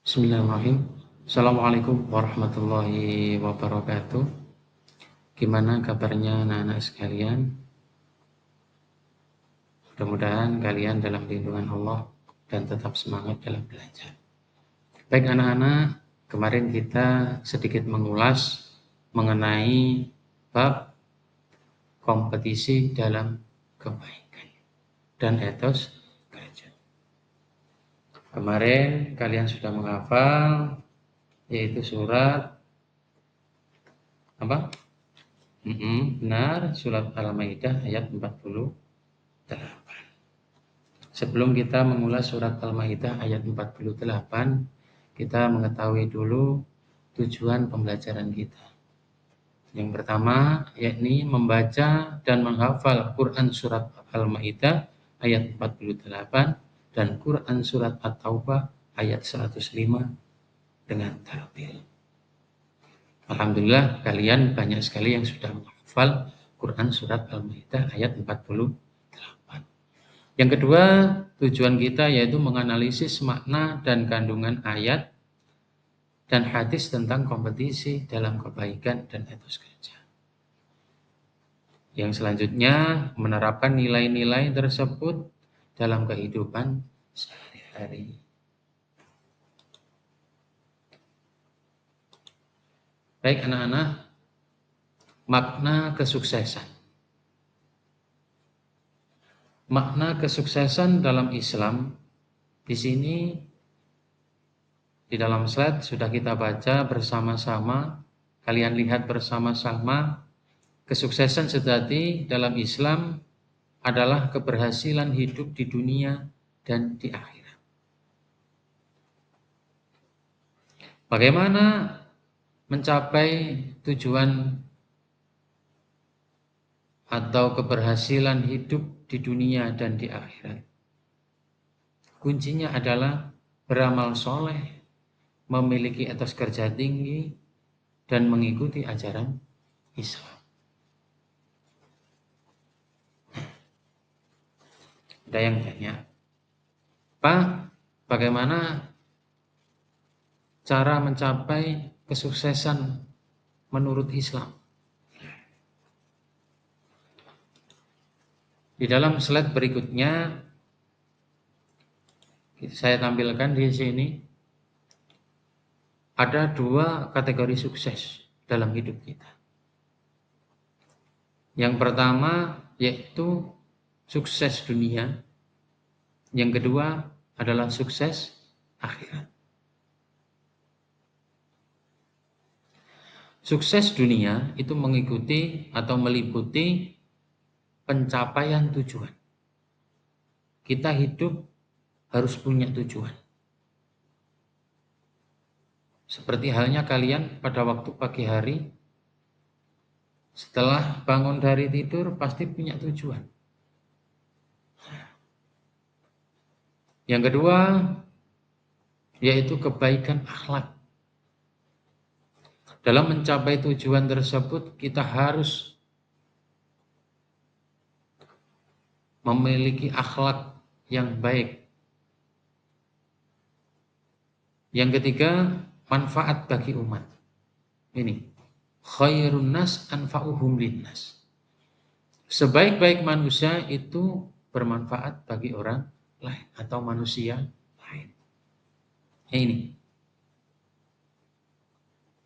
Bismillahirrahmanirrahim. Assalamualaikum warahmatullahi wabarakatuh. Gimana kabarnya anak-anak sekalian? Mudah-mudahan kalian dalam lindungan Allah dan tetap semangat dalam belajar. Baik anak-anak, kemarin kita sedikit mengulas mengenai bab kompetisi dalam kebaikan dan etos kerja. Kemarin kalian sudah menghafal yaitu surat apa? Benar, surat Al-Maidah ayat 48. Sebelum kita mengulas surat Al-Maidah ayat 48, kita mengetahui dulu tujuan pembelajaran kita. Yang pertama, yakni membaca dan menghafal Quran surat Al-Maidah ayat 48 dan Quran surat At-Taubah ayat 105 dengan tartil. Alhamdulillah kalian banyak sekali yang sudah menghafal Quran surat Al-Maidah ayat 48. Yang kedua, tujuan kita yaitu menganalisis makna dan kandungan ayat dan hadis tentang kompetisi dalam kebaikan dan etos kerja. Yang selanjutnya, menerapkan nilai-nilai tersebut dalam kehidupan sehari-hari. Baik anak-anak, makna kesuksesan. Makna kesuksesan dalam Islam di sini di dalam slide sudah kita baca bersama-sama. Kalian lihat bersama-sama, kesuksesan sejati dalam Islam adalah keberhasilan hidup di dunia dan di akhirat. Bagaimana mencapai tujuan atau keberhasilan hidup di dunia dan di akhirat? Kuncinya adalah beramal soleh, memiliki etos kerja tinggi, dan mengikuti ajaran Islam. Ada yang tanya, Pak, bagaimana cara mencapai kesuksesan menurut Islam? Di dalam slide berikutnya, saya tampilkan di sini, ada dua kategori sukses dalam hidup kita. Yang pertama yaitu sukses dunia, yang kedua adalah sukses akhirat. Sukses dunia itu mengikuti atau meliputi pencapaian tujuan. Kita hidup harus punya tujuan. Seperti halnya kalian pada waktu pagi hari, setelah bangun dari tidur pasti punya tujuan. Yang kedua, yaitu kebaikan akhlak. Dalam mencapai tujuan tersebut, kita harus memiliki akhlak yang baik. Yang ketiga, manfaat bagi umat. Ini, khairun nas anfa'uhum linnas. Sebaik-baik manusia itu bermanfaat bagi orang lain atau manusia lain. Ini.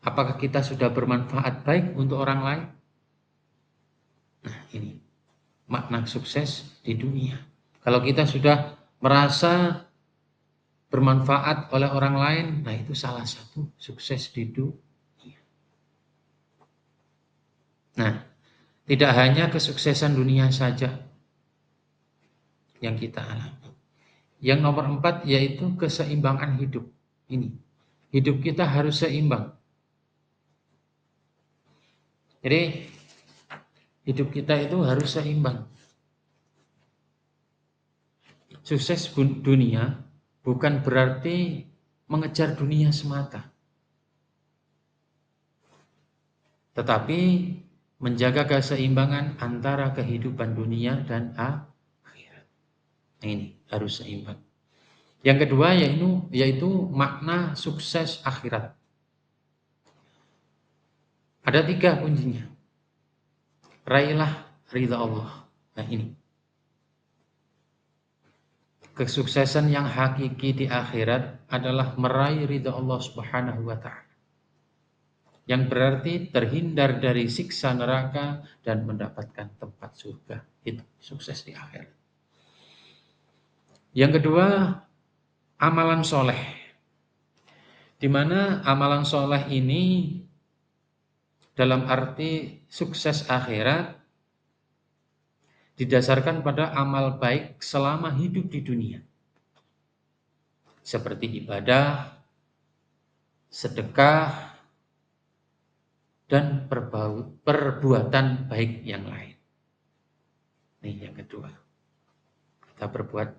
Apakah kita sudah bermanfaat baik untuk orang lain? Nah, ini makna sukses di dunia. Kalau kita sudah merasa bermanfaat oleh orang lain, nah itu salah satu sukses di dunia. Nah, tidak hanya kesuksesan dunia saja yang kita alami. Yang nomor 4 yaitu keseimbangan hidup. Ini, hidup kita harus seimbang. Jadi, hidup kita itu harus seimbang. Sukses dunia bukan berarti mengejar dunia semata, tetapi menjaga keseimbangan antara kehidupan dunia dan akhirat. Ini harus seimbang. Yang kedua yaitu makna sukses akhirat. Ada 3 kuncinya. Raihlah ridha Allah. Nah ini. Kesuksesan yang hakiki di akhirat adalah meraih ridha Allah Subhanahu wa taala. Yang berarti terhindar dari siksa neraka dan mendapatkan tempat surga. Itu sukses di akhirat. Yang kedua, amalan soleh. Di mana amalan soleh ini dalam arti sukses akhirat didasarkan pada amal baik selama hidup di dunia. Seperti ibadah, sedekah, dan perbuatan baik yang lain. Ini yang kedua. Kita berbuat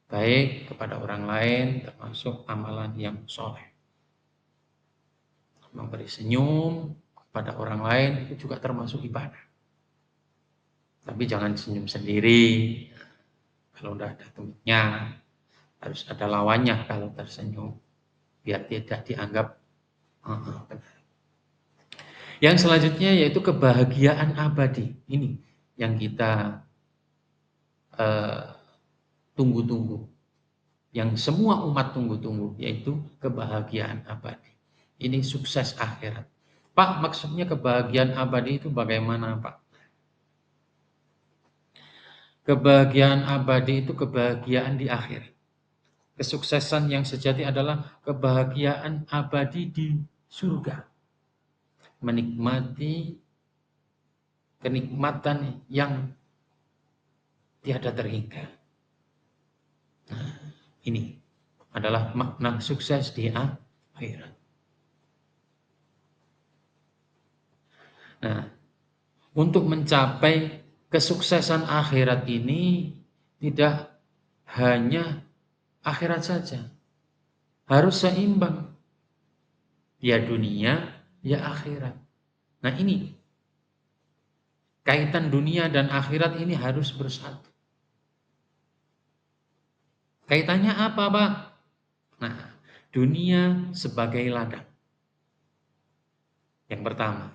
baik kepada orang lain termasuk amalan yang soleh. Memberi senyum kepada orang lain itu juga termasuk ibadah. Tapi jangan senyum sendiri. Kalau udah ada temannya, harus ada lawannya kalau tersenyum. Biar tidak dianggap benar. Yang selanjutnya yaitu kebahagiaan abadi. Ini yang kita tunggu-tunggu. Yang semua umat tunggu-tunggu, yaitu kebahagiaan abadi. Ini sukses akhirat. Pak, maksudnya kebahagiaan abadi itu bagaimana, Pak? Kebahagiaan abadi itu kebahagiaan di akhir. Kesuksesan yang sejati adalah kebahagiaan abadi di surga. Menikmati kenikmatan yang tiada terhingga. Nah, ini adalah makna sukses di akhirat. Nah, untuk mencapai kesuksesan akhirat ini tidak hanya akhirat saja. Harus seimbang. Ya dunia, ya akhirat. Nah ini, kaitan dunia dan akhirat ini harus bersatu. Kaitannya apa, Pak? Nah, dunia sebagai ladang. Yang pertama.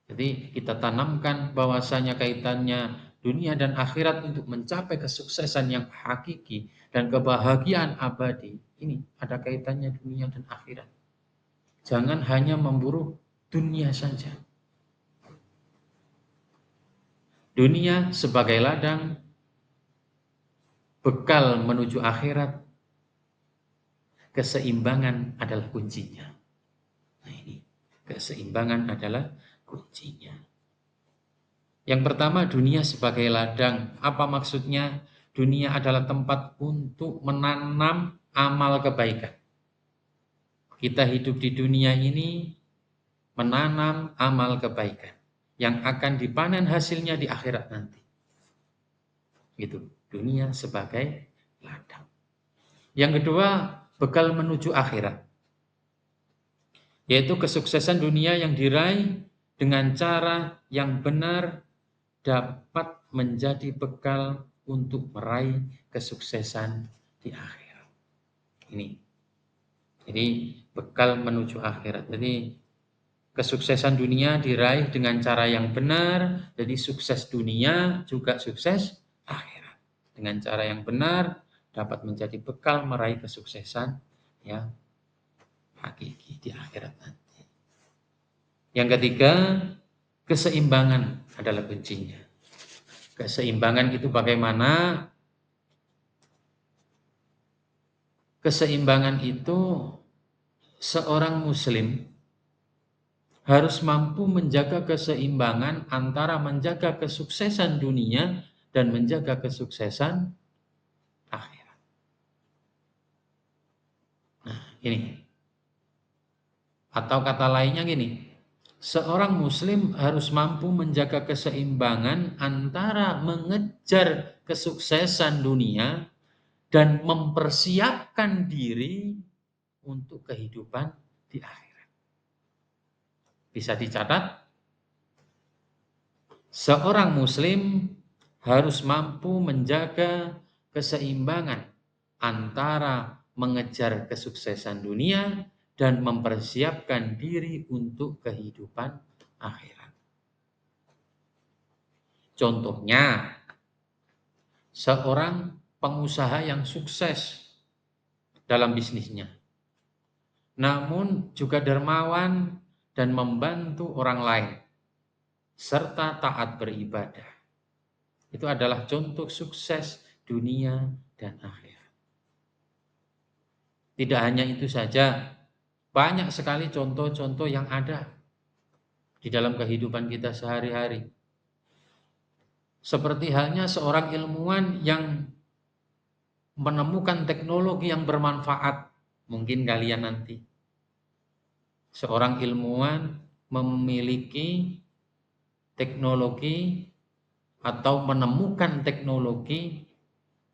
Jadi kita tanamkan bahwasanya kaitannya dunia dan akhirat untuk mencapai kesuksesan yang hakiki dan kebahagiaan abadi. Ini ada kaitannya dunia dan akhirat. Jangan hanya memburu dunia saja. Dunia sebagai ladang, bekal menuju akhirat, keseimbangan adalah kuncinya. Nah ini, keseimbangan adalah kuncinya. Yang pertama, dunia sebagai ladang. Apa maksudnya? Dunia adalah tempat untuk menanam amal kebaikan. Kita hidup di dunia ini menanam amal kebaikan yang akan dipanen hasilnya di akhirat nanti. Gitu, dunia sebagai ladang. Yang kedua, bekal menuju akhirat. Yaitu kesuksesan dunia yang diraih dengan cara yang benar dapat menjadi bekal untuk meraih kesuksesan di akhirat. Ini. Jadi bekal menuju akhirat. Jadi kesuksesan dunia diraih dengan cara yang benar, jadi sukses dunia juga sukses akhirat. Dengan cara yang benar dapat menjadi bekal meraih kesuksesan yang hakiki di akhirat nanti. Yang ketiga, keseimbangan adalah kuncinya. Keseimbangan itu bagaimana? Keseimbangan itu seorang muslim harus mampu menjaga keseimbangan antara menjaga kesuksesan dunia dan menjaga kesuksesan akhirat. Nah, ini. Atau kata lainnya gini, seorang muslim harus mampu menjaga keseimbangan antara mengejar kesuksesan dunia dan mempersiapkan diri untuk kehidupan di akhirat. Bisa dicatat, seorang muslim harus mampu menjaga keseimbangan antara mengejar kesuksesan dunia dan mempersiapkan diri untuk kehidupan akhirat. Contohnya, seorang pengusaha yang sukses dalam bisnisnya, namun juga dermawan dan membantu orang lain, serta taat beribadah. Itu adalah contoh sukses dunia dan akhirat. Tidak hanya itu saja, banyak sekali contoh-contoh yang ada di dalam kehidupan kita sehari-hari. Seperti halnya seorang ilmuwan yang menemukan teknologi yang bermanfaat. Mungkin kalian nanti. Seorang ilmuwan memiliki teknologi atau menemukan teknologi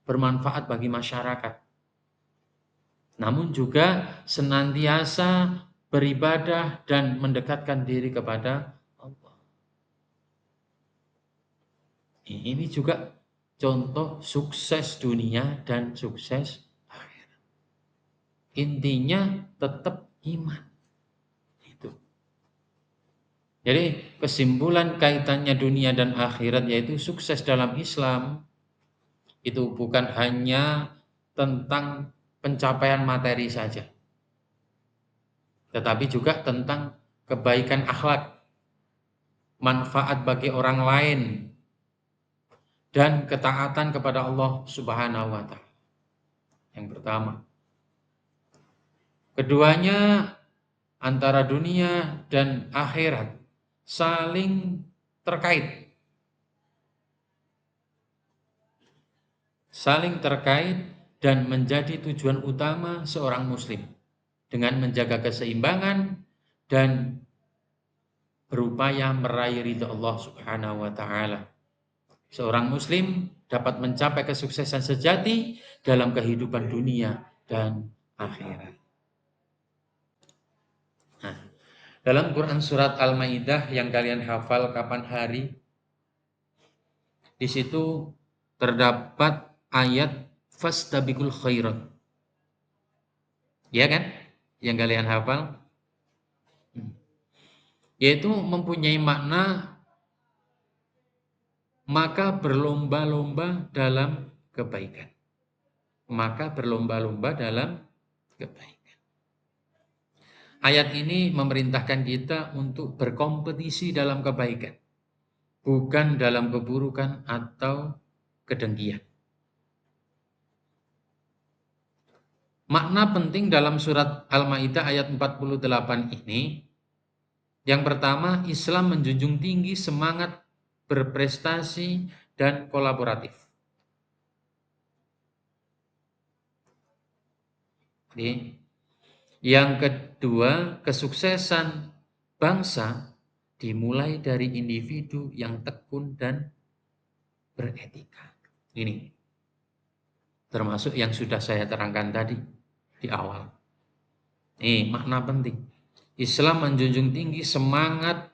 bermanfaat bagi masyarakat. Namun juga senantiasa beribadah dan mendekatkan diri kepada Allah. Ini juga contoh sukses dunia dan sukses akhirat. Intinya tetap iman. Itu. Jadi kesimpulan kaitannya dunia dan akhirat yaitu sukses dalam Islam itu bukan hanya tentang pencapaian materi saja, tetapi juga tentang kebaikan akhlak, manfaat bagi orang lain, dan ketaatan kepada Allah Subhanahu wa Ta'ala. Yang pertama. Keduanya antara dunia dan akhirat saling terkait. Saling terkait dan menjadi tujuan utama seorang muslim dengan menjaga keseimbangan dan berupaya meraih ridha Allah Subhanahu wa Ta'ala. Seorang muslim dapat mencapai kesuksesan sejati dalam kehidupan dunia dan akhirat. Nah, dalam Quran surat Al-Maidah yang kalian hafal kapan hari, di situ terdapat ayat fastabiqul khairat. Ya kan? Yang kalian hafal. Yaitu mempunyai makna maka berlomba-lomba dalam kebaikan. Maka berlomba-lomba dalam kebaikan. Ayat ini memerintahkan kita untuk berkompetisi dalam kebaikan, bukan dalam keburukan atau kedengkian. Makna penting dalam surat Al-Maidah ayat 48 ini, yang pertama, Islam menjunjung tinggi semangat berprestasi dan kolaboratif. Yang kedua, kesuksesan bangsa dimulai dari individu yang tekun dan beretika. Ini termasuk yang sudah saya terangkan tadi di awal. Ini makna penting. Islam menjunjung tinggi semangat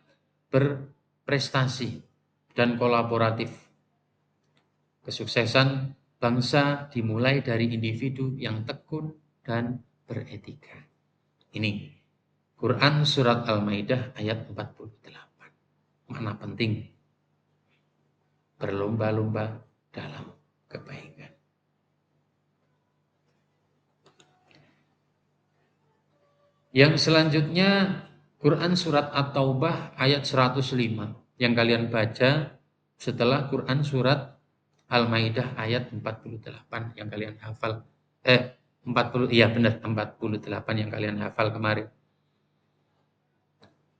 berprestasi dan kolaboratif. Kesuksesan bangsa dimulai dari individu yang tekun dan beretika. Ini Quran surat Al-Maidah ayat 48. Makna penting. Berlomba-lomba dalam kebaikan. Yang selanjutnya Quran surat At-Taubah ayat 105 yang kalian baca setelah Quran surat Al-Maidah ayat 48 yang kalian hafal. 40, iya benar 48 yang kalian hafal kemarin.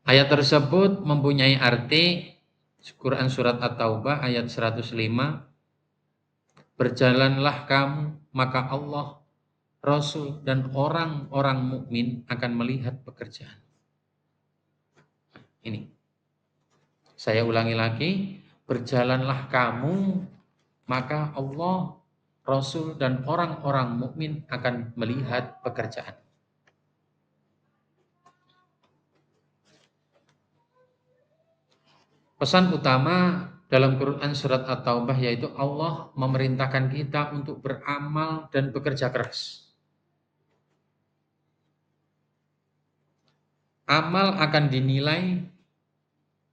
Ayat tersebut mempunyai arti Quran surat At-Taubah ayat 105. Berjalanlah kamu, maka Allah, Rasul dan orang-orang mukmin akan melihat pekerjaan. Ini. Saya ulangi lagi, berjalanlah kamu, maka Allah, Rasul dan orang-orang mukmin akan melihat pekerjaan. Pesan utama dalam Quran surat At-Taubah, yaitu Allah memerintahkan kita untuk beramal dan bekerja keras. Amal akan dinilai,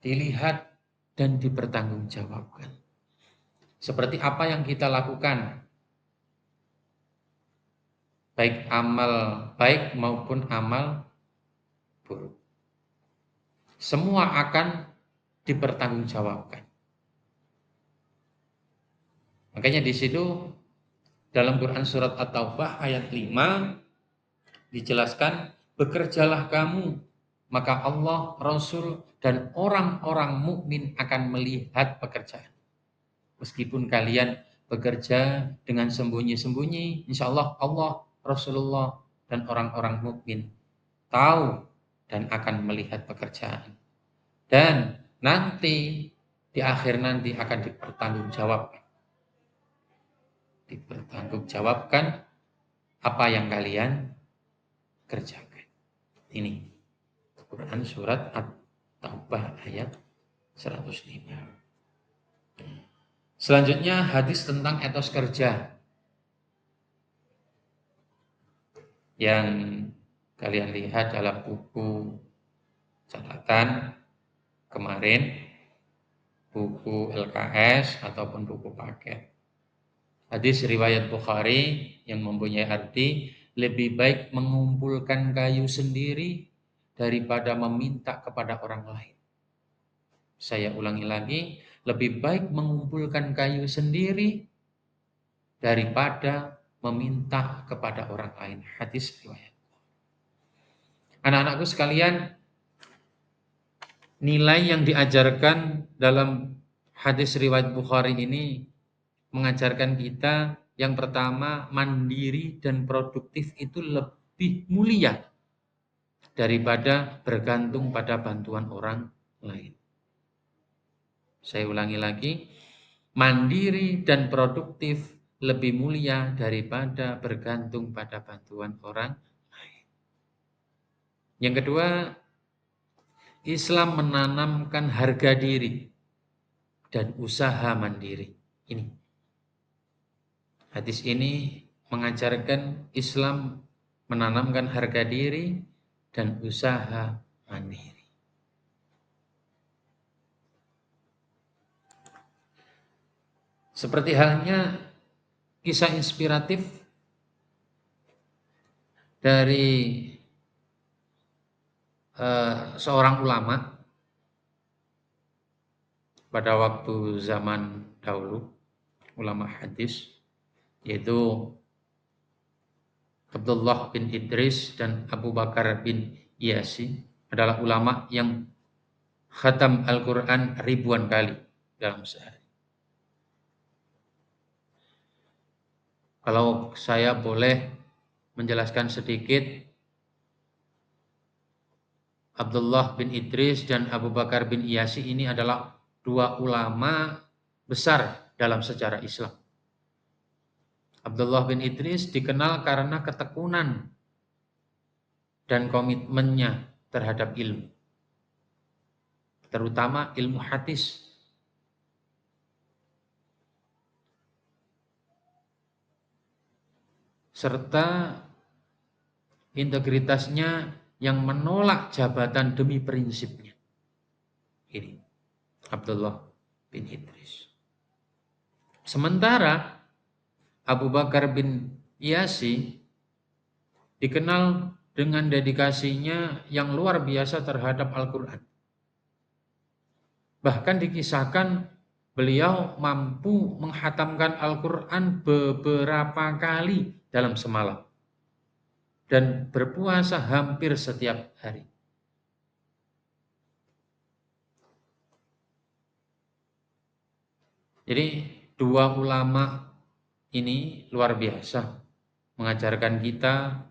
dilihat, dan dipertanggungjawabkan. Seperti apa yang kita lakukan, baik amal baik maupun amal buruk. Semua akan dipertanggungjawabkan. Makanya di situ dalam Quran surat At-Taubah ayat 5 dijelaskan, bekerjalah kamu, maka Allah, Rasul, dan orang-orang mukmin akan melihat pekerjaan. Meskipun kalian bekerja dengan sembunyi-sembunyi, insya Allah Allah, Rasulullah, dan orang-orang mukmin tahu dan akan melihat pekerjaan. Dan nanti di akhir nanti akan dipertanggungjawabkan apa yang kalian kerjakan. Ini Quran surat At-Taubah ayat 105. Selanjutnya hadis tentang etos kerja yang kalian lihat dalam buku catatan kemarin, buku LKS ataupun buku paket. Hadis riwayat Bukhari yang mempunyai arti, lebih baik mengumpulkan kayu sendiri daripada meminta kepada orang lain. Saya ulangi lagi, lebih baik mengumpulkan kayu sendiri daripada meminta kepada orang lain. Hadis riwayat. Anak-anakku sekalian, nilai yang diajarkan dalam hadis riwayat Bukhari ini mengajarkan kita yang pertama, mandiri dan produktif itu lebih mulia daripada bergantung pada bantuan orang lain. Saya ulangi lagi, mandiri dan produktif lebih mulia daripada bergantung pada bantuan orang lain. Yang kedua, Islam menanamkan harga diri dan usaha mandiri. Ini hadis ini mengajarkan Islam menanamkan harga diri dan usaha mandiri. Seperti halnya kisah inspiratif dari seorang ulama pada waktu zaman dahulu, ulama hadis, yaitu Abdullah bin Idris dan Abu Bakar bin Iyasi, adalah ulama yang khatam Al-Quran ribuan kali dalam sehari. Kalau saya boleh menjelaskan sedikit, Abdullah bin Idris dan Abu Bakar bin Iyasi ini adalah dua ulama besar dalam sejarah Islam. Abdullah bin Idris dikenal karena ketekunan dan komitmennya terhadap ilmu, terutama ilmu hadis. Serta integritasnya yang menolak jabatan demi prinsipnya. Ini Abdullah bin Idris. Sementara Abu Bakar bin Iyasi dikenal dengan dedikasinya yang luar biasa terhadap Al-Quran. Bahkan dikisahkan beliau mampu menghatamkan Al-Quran beberapa kali dalam semalam dan berpuasa hampir setiap hari. Jadi dua ulama ini luar biasa mengajarkan kita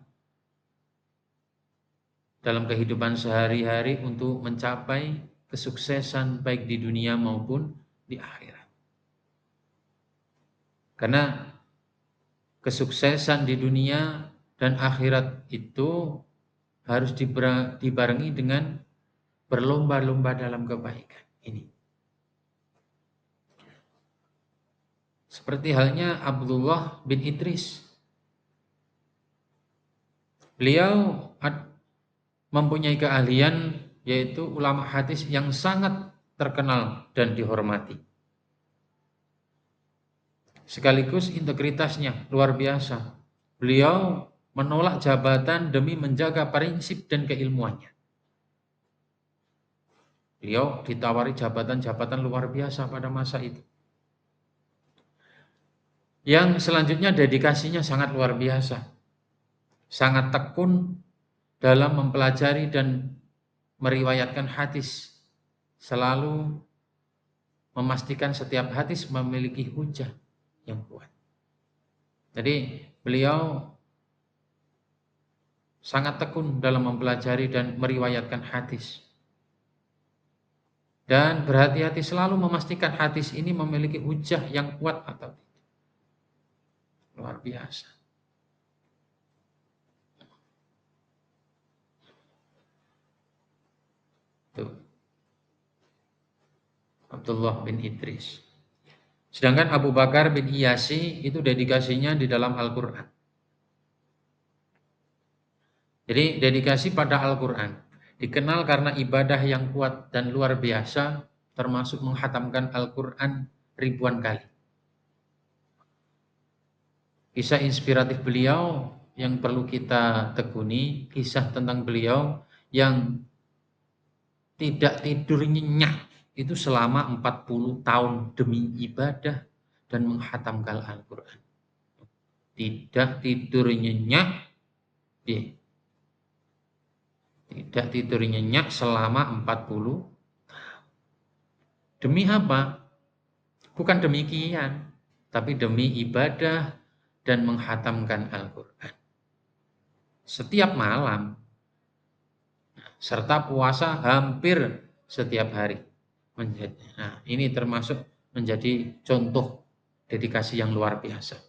dalam kehidupan sehari-hari untuk mencapai kesuksesan baik di dunia maupun di akhirat. Karena kesuksesan di dunia dan akhirat itu harus dibarengi dengan berlomba-lomba dalam kebaikan. Ini Seperti halnya Abdullah bin Idris. Beliau mempunyai keahlian, yaitu ulama hadis yang sangat terkenal dan dihormati. Sekaligus integritasnya luar biasa. Beliau menolak jabatan demi menjaga prinsip dan keilmuannya. Beliau ditawari jabatan-jabatan luar biasa pada masa itu. Yang selanjutnya dedikasinya sangat luar biasa. Sangat tekun dalam mempelajari dan meriwayatkan hadis. Selalu memastikan setiap hadis memiliki hujah yang kuat. Jadi beliau sangat tekun dalam mempelajari dan meriwayatkan hadis. Dan berhati-hati selalu memastikan hadis ini memiliki hujah yang kuat atau tidak. Luar biasa. Tuh. Abdullah bin Idris. Sedangkan Abu Bakar bin Iyasi itu dedikasinya di dalam Al-Quran. Jadi dedikasi pada Al-Quran. Dikenal karena ibadah yang kuat dan luar biasa, termasuk menghatamkan Al-Quran ribuan kali. Kisah inspiratif beliau yang perlu kita tekuni, kisah tentang beliau yang tidak tidur nyenyak itu selama 40 tahun demi ibadah dan menghatamkan Al-Quran. Tidak tidur nyenyak, tidak tidur nyenyak selama 40. Demi apa? Bukan demikian, tapi demi ibadah dan menghatamkan Al-Quran. Setiap malam, serta puasa hampir setiap hari. Nah, ini termasuk menjadi contoh dedikasi yang luar biasa.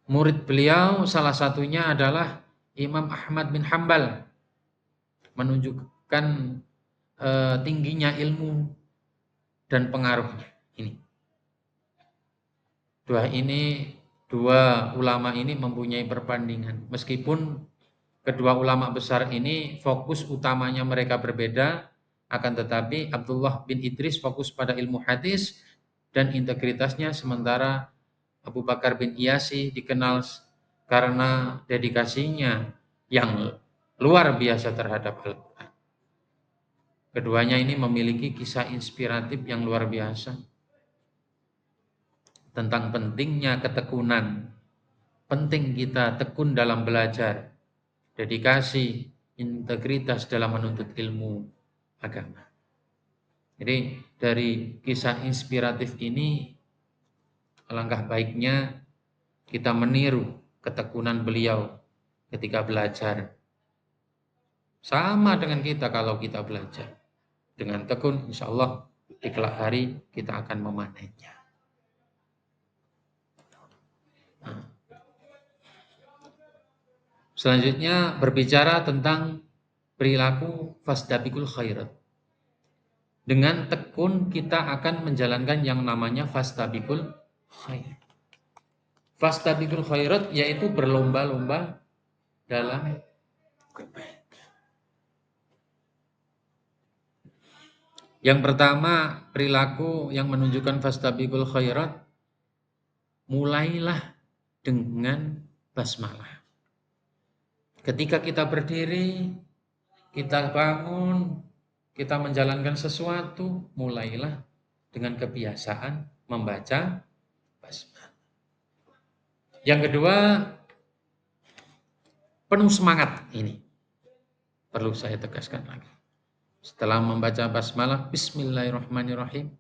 Murid beliau salah satunya adalah Imam Ahmad bin Hambal, menunjukkan tingginya ilmu dan pengaruhnya. Dua ulama ini mempunyai perbandingan. Meskipun kedua ulama besar ini fokus utamanya mereka berbeda, akan tetapi Abdullah bin Idris fokus pada ilmu hadis dan integritasnya, sementara Abu Bakar bin Iyasi dikenal karena dedikasinya yang luar biasa terhadap Al-Quran. Keduanya ini memiliki kisah inspiratif yang luar biasa tentang pentingnya ketekunan. Penting kita tekun dalam belajar, dedikasi, integritas dalam menuntut ilmu agama. Jadi dari kisah inspiratif ini, alangkah baiknya kita meniru ketekunan beliau ketika belajar. Sama dengan kita kalau kita belajar dengan tekun, insya Allah di kelak hari kita akan memanennya. Selanjutnya berbicara tentang perilaku fastabikul khairat. Dengan tekun kita akan menjalankan yang namanya fastabikul khairat. Fastabikul khairat yaitu berlomba-lomba dalam kebaikan. Yang pertama, perilaku yang menunjukkan fastabikul khairat, mulailah dengan basmalah. Ketika kita berdiri, kita bangun, kita menjalankan sesuatu, mulailah dengan kebiasaan membaca basmalah. Yang kedua, penuh semangat ini. Perlu saya tegaskan lagi. Setelah membaca basmalah, bismillahirrahmanirrahim,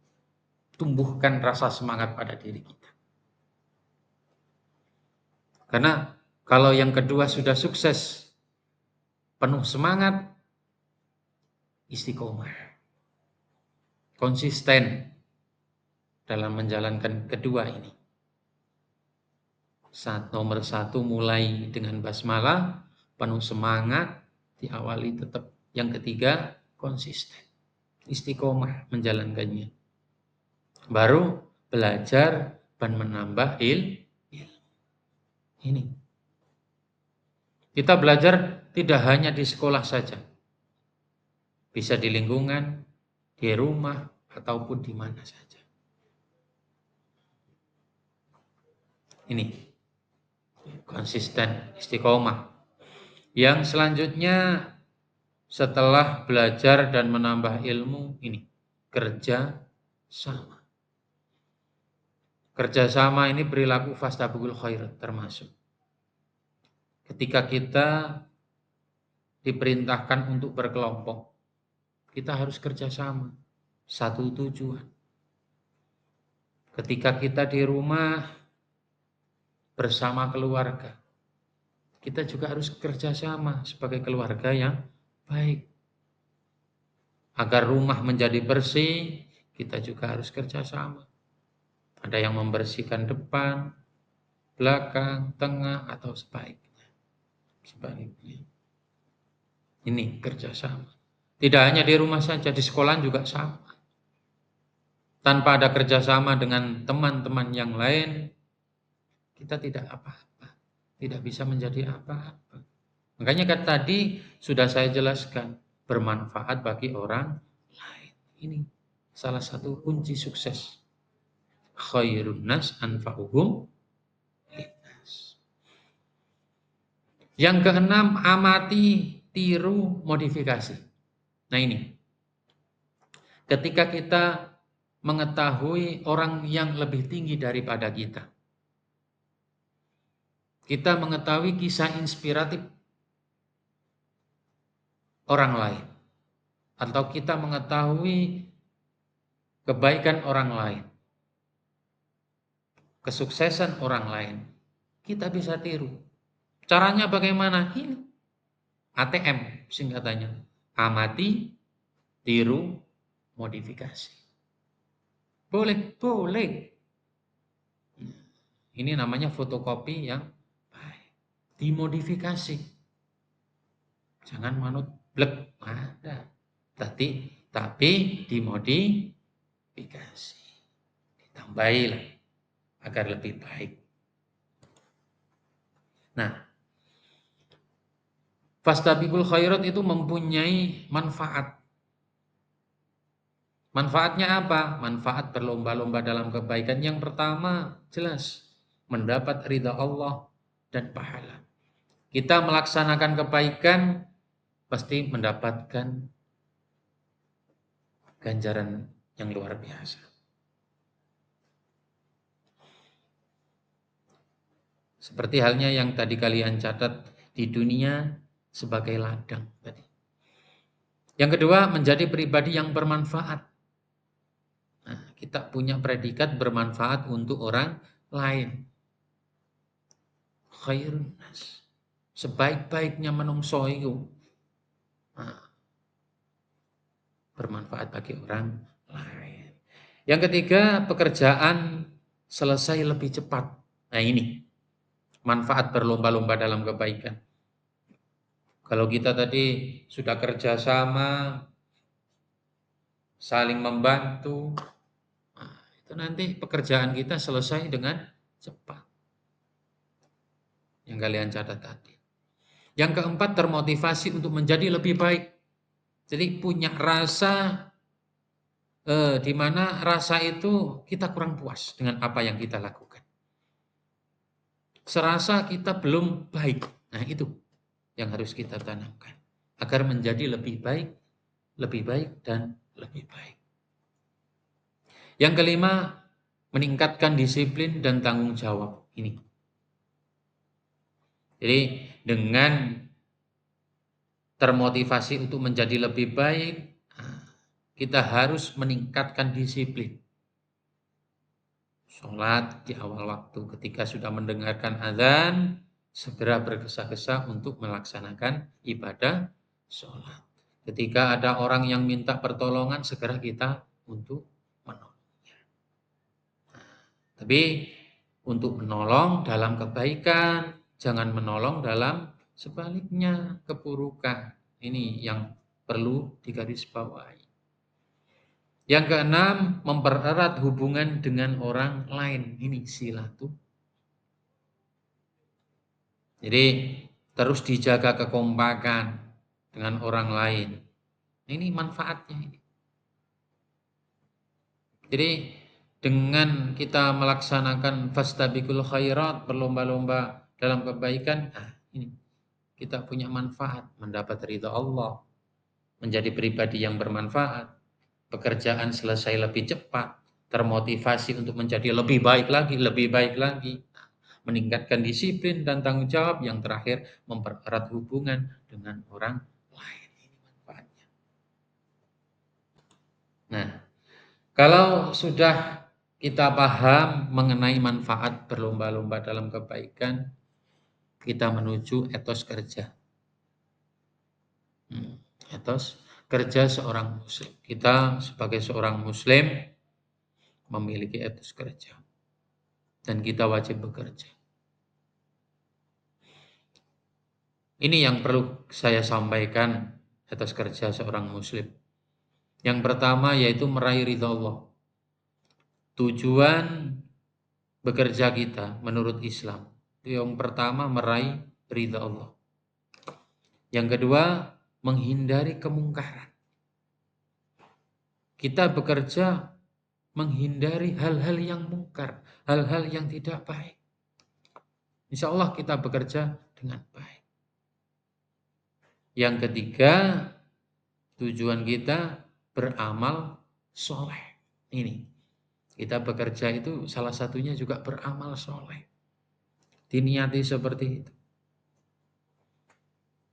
tumbuhkan rasa semangat pada diri kita. Karena kalau yang kedua sudah sukses, penuh semangat, istiqomah, konsisten dalam menjalankan kedua ini. Nomor satu, mulai dengan basmalah, penuh semangat, diawali tetap. Yang ketiga, konsisten, istiqomah menjalankannya. Baru belajar dan menambah ilmu. Ini. Kita belajar tidak hanya di sekolah saja. Bisa di lingkungan, di rumah, ataupun di mana saja. Ini. Konsisten, istiqomah. Yang selanjutnya setelah belajar dan menambah ilmu, ini. Kerja sama. Kerjasama ini perilaku fastabiqul khairat termasuk. Ketika kita diperintahkan untuk berkelompok, kita harus kerjasama, satu tujuan. Ketika kita di rumah bersama keluarga, kita juga harus kerjasama sebagai keluarga yang baik. Agar rumah menjadi bersih, kita juga harus kerjasama. Ada yang membersihkan depan, belakang, tengah, atau sebaliknya. Ini kerjasama. Tidak hanya di rumah saja, di sekolah juga sama. Tanpa ada kerjasama dengan teman-teman yang lain, kita tidak apa-apa. Tidak bisa menjadi apa-apa. Makanya kan tadi sudah saya jelaskan, bermanfaat bagi orang lain. Ini salah satu kunci sukses. Khairun nas anfa'uhum linnas. Yang keenam, amati, tiru, modifikasi. Nah ini, ketika kita mengetahui orang yang lebih tinggi daripada kita, kita mengetahui kisah inspiratif orang lain, atau kita mengetahui kebaikan orang lain, kesuksesan orang lain, kita bisa tiru. Caranya bagaimana? Ini ATM singkatannya. Amati, tiru, modifikasi. Boleh, boleh. Ini namanya fotokopi yang baik. Dimodifikasi. Jangan manut blek. Ada. Tapi dimodifikasi. Ditambahilah agar lebih baik. Nah, fastabiqul khairat itu mempunyai manfaat. Manfaatnya apa? Manfaat berlomba-lomba dalam kebaikan. Yang pertama, jelas, mendapat ridha Allah dan pahala. Kita melaksanakan kebaikan, pasti mendapatkan ganjaran yang luar biasa. Seperti halnya yang tadi kalian catat di dunia sebagai ladang tadi. Yang kedua, menjadi pribadi yang bermanfaat. Nah, kita punya predikat bermanfaat untuk orang lain. Khairun nas. Sebaik-baiknya menungso itu bermanfaat bagi orang lain. Yang ketiga, pekerjaan selesai lebih cepat. Nah ini, manfaat berlomba-lomba dalam kebaikan. Kalau kita tadi sudah kerjasama, saling membantu, itu nanti pekerjaan kita selesai dengan cepat. Yang kalian catat tadi. Yang keempat, termotivasi untuk menjadi lebih baik. Jadi punya rasa di mana rasa itu kita kurang puas dengan apa yang kita lakukan. Serasa kita belum baik. Nah itu yang harus kita tanamkan. Agar menjadi lebih baik dan lebih baik. Yang kelima, meningkatkan disiplin dan tanggung jawab. Ini. Jadi dengan termotivasi untuk menjadi lebih baik, kita harus meningkatkan disiplin. Sholat di awal waktu, ketika sudah mendengarkan azan, segera bergesa-gesa untuk melaksanakan ibadah sholat. Ketika ada orang yang minta pertolongan, segera kita untuk menolongnya. Tapi untuk menolong dalam kebaikan, jangan menolong dalam sebaliknya keburukan. Ini yang perlu digarisbawahi. Yang keenam, mempererat hubungan dengan orang lain. Ini silaturahmi. Jadi terus dijaga kekompakan dengan orang lain. Ini manfaatnya ini. Jadi dengan kita melaksanakan fastabiqul khairat, berlomba-lomba dalam kebaikan, ini kita punya manfaat, mendapat ridha Allah, menjadi pribadi yang bermanfaat, pekerjaan selesai lebih cepat, termotivasi untuk menjadi lebih baik lagi, meningkatkan disiplin dan tanggung jawab, yang terakhir mempererat hubungan dengan orang lain. Ini manfaatnya. Nah, kalau sudah kita paham mengenai manfaat berlomba-lomba dalam kebaikan, kita menuju etos kerja. Etos kerja seorang muslim. Kita sebagai seorang muslim memiliki etos kerja. Dan kita wajib bekerja. Ini yang perlu saya sampaikan, etos kerja seorang muslim. Yang pertama yaitu meraih ridha Allah. Tujuan bekerja kita menurut Islam, yang pertama meraih ridha Allah. Yang kedua, menghindari kemungkaran. Kita bekerja menghindari hal-hal yang mungkar, hal-hal yang tidak baik. Insya Allah kita bekerja dengan baik. Yang ketiga, tujuan kita beramal soleh. Ini, kita bekerja itu salah satunya juga beramal soleh. Diniati seperti itu.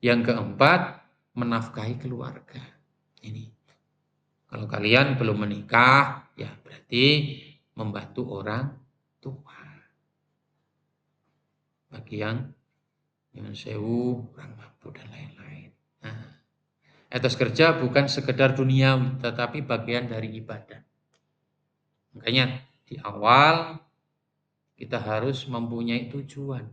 Yang keempat, menafkahi keluarga. Ini, kalau kalian belum menikah, ya berarti membantu orang tua. Bagi yang sewu, orang mampu dan lain-lain. Nah, etos kerja bukan sekedar duniawi, tetapi bagian dari ibadah. Makanya di awal kita harus mempunyai tujuan,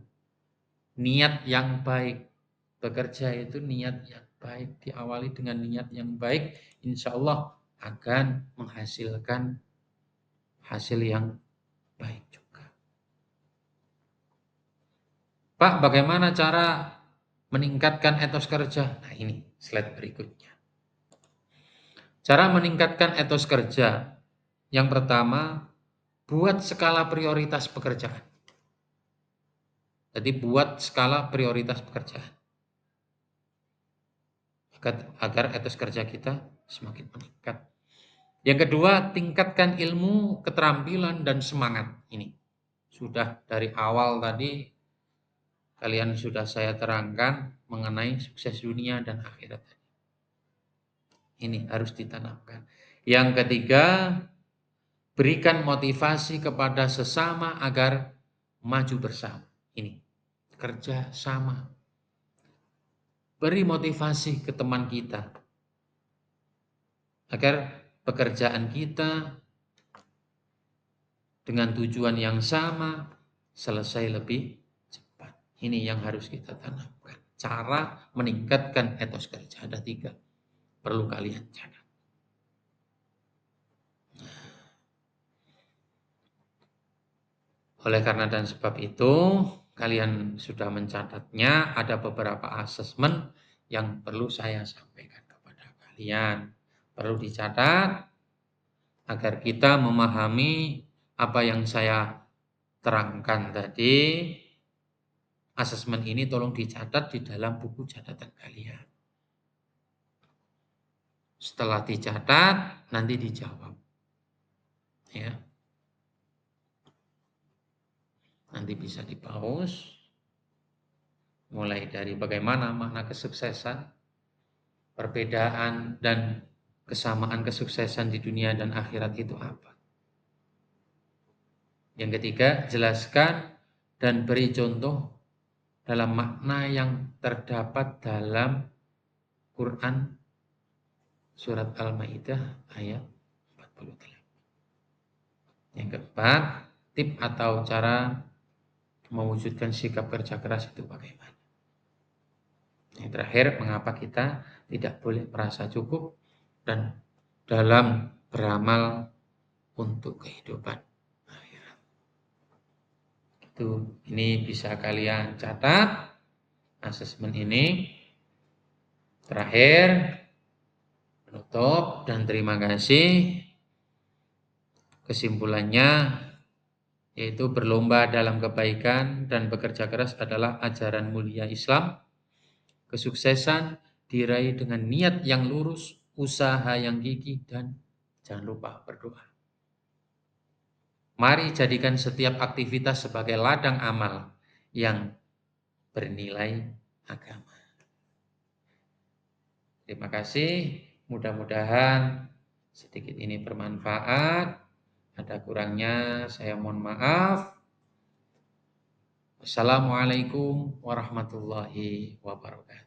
niat yang baik. Bekerja itu niat yang baik, diawali dengan niat yang baik, insya Allah akan menghasilkan hasil yang baik juga. Pak, bagaimana cara meningkatkan etos kerja? Nah, ini slide berikutnya. Cara meningkatkan etos kerja, yang pertama, buat skala prioritas pekerjaan. Jadi buat skala prioritas pekerjaan agar etos kerja kita semakin meningkat. Yang kedua, tingkatkan ilmu, keterampilan, dan semangat. Ini sudah dari awal tadi kalian sudah saya terangkan mengenai sukses dunia dan akhirat. Ini harus ditanamkan. Yang ketiga, berikan motivasi kepada sesama agar maju bersama. Ini kerja sama. Beri motivasi ke teman kita agar pekerjaan kita dengan tujuan yang sama selesai lebih cepat. Ini yang harus kita tanamkan. Cara meningkatkan etos kerja ada 3. Perlu kalian catat. Oleh karena dan sebab itu, kalian sudah mencatatnya, ada beberapa asesmen yang perlu saya sampaikan kepada kalian. Perlu dicatat agar kita memahami apa yang saya terangkan tadi. Asesmen ini tolong dicatat di dalam buku catatan kalian. Setelah dicatat, nanti dijawab. Ya. Nanti bisa di-pause. Mulai dari bagaimana makna kesuksesan, perbedaan dan kesamaan kesuksesan di dunia dan akhirat itu apa. Yang ketiga, jelaskan dan beri contoh dalam makna yang terdapat dalam Quran surat Al-Maidah ayat 48. Yang keempat, tip atau cara mewujudkan sikap kerja keras itu bagaimana. Yang terakhir, mengapa kita tidak boleh merasa cukup dan dalam beramal untuk kehidupan akhirat. Ini bisa kalian catat asesmen ini. Terakhir, penutup dan terima kasih. Kesimpulannya yaitu berlomba dalam kebaikan dan bekerja keras adalah ajaran mulia Islam. Kesuksesan diraih dengan niat yang lurus, usaha yang gigih, dan jangan lupa berdoa. Mari jadikan setiap aktivitas sebagai ladang amal yang bernilai agama. Terima kasih, mudah-mudahan sedikit ini bermanfaat. Ada kurangnya saya mohon maaf. Wassalamualaikum warahmatullahi wabarakatuh.